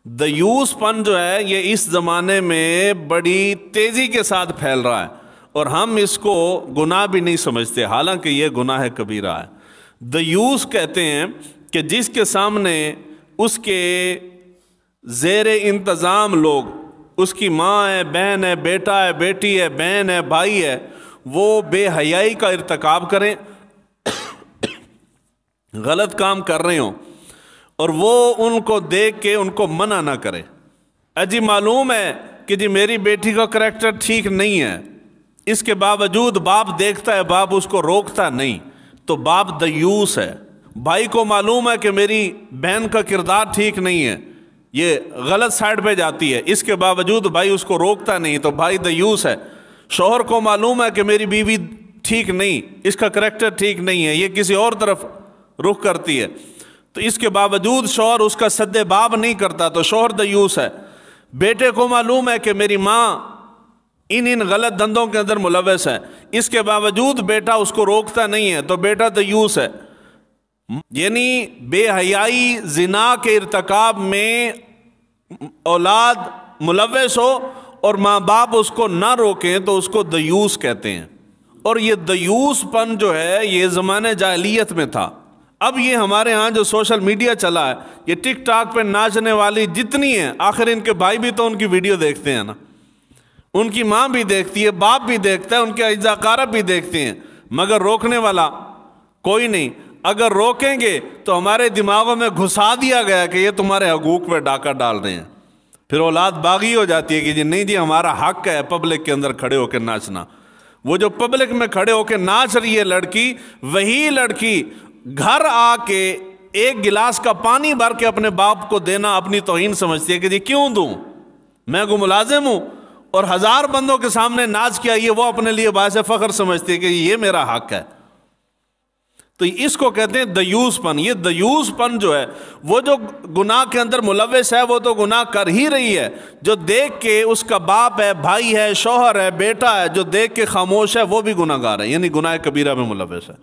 دیوس پن جو ہے یہ اس زمانے میں بڑی تیزی کے ساتھ پھیل رہا ہے، اور ہم اس کو گناہ بھی نہیں سمجھتے، حالانکہ یہ گناہ کبیرہ ہے۔ دیوس کہتے ہیں کہ جس کے سامنے اس کے زیر انتظام لوگ، اس کی ماں ہے، بہن ہے، بیٹا ہے، بیٹی ہے، بہن ہے، بھائی ہے، وہ بے حیائی کا ارتکاب کریں، غلط کام کر رہے ہوں، اور وہ ان کو دیکھ کے ان کو منع نہ کرے۔ جی معلوم ہے کہ جی میری بیٹی کا کریکٹر ٹھیک نہیں ہے، اس کے باوجود باپ دیکھتا ہے، باپ اس کو روکتا نہیں، تو باپ دیوس ہے۔ بھائی کو معلوم ہے کہ میری بہن کا کردار ٹھیک نہیں ہے، یہ غلط سائڈ پہ جاتی ہے، اس کے باوجود بھائی اس کو روکتا نہیں، تو بھائی دیوس ہے۔ شوہر کو معلوم ہے کہ میری بیوی ٹھیک نہیں، اس کا کریکٹر ٹھیک نہیں ہے، یہ کسی اور طرف رخ کرتی ہے، تو اس کے باوجود شوہر اس کا سد باب نہیں کرتا، تو شوہر دیوس ہے۔ بیٹے کو معلوم ہے کہ میری ماں ان غلط دھندوں کے اندر ملوث ہے، اس کے باوجود بیٹا اس کو روکتا نہیں ہے، تو بیٹا دیوس ہے۔ یعنی بے حیائی، زنا کے ارتکاب میں اولاد ملوث ہو اور ماں باپ اس کو نہ روکیں تو اس کو دیوس کہتے ہیں۔ اور یہ دیوس پن جو ہے یہ زمانے جاہلیت میں تھا۔ اب یہ ہمارے ہاں جو سوشل میڈیا چلا ہے، یہ ٹک ٹاک پہ ناچنے والی جتنی ہیں، آخر ان کے بھائی بھی تو ان کی ویڈیو دیکھتے ہیں نا، ان کی ماں بھی دیکھتی ہے، باپ بھی دیکھتا ہے، ان کے اجزا اقارب بھی دیکھتے ہیں، مگر روکنے والا کوئی نہیں۔ اگر روکیں گے تو ہمارے دماغوں میں گھسا دیا گیا کہ یہ تمہارے حقوق پہ ڈاکہ ڈال رہے ہیں، پھر اولاد باغی ہو جاتی ہے کہ جی نہیں جی ہمارا حق ہے پبلک کے اندر کھڑے ہو کے ناچنا۔ وہ جو پبلک میں کھڑے ہو کے ناچ رہی ہے لڑکی، وہی لڑکی گھر آ کے ایک گلاس کا پانی بھر کے اپنے باپ کو دینا اپنی توہین سمجھتی ہے کہ جی کیوں دوں، میں کو ملازم ہوں، اور 1000 بندوں کے سامنے ناچ کیا، یہ وہ اپنے لیے باعث فخر سمجھتی ہے کہ یہ میرا حق ہے۔ تو اس کو کہتے ہیں دیوس پن۔ یہ دیوس پن جو ہے وہ جو گناہ کے اندر ملوث ہے وہ تو گناہ کر ہی رہی ہے، جو دیکھ کے اس کا باپ ہے، بھائی ہے، شوہر ہے، بیٹا ہے، جو دیکھ کے خاموش ہے وہ بھی گناہ گار ہے، یعنی گناہ کبیرہ میں ملوث ہے۔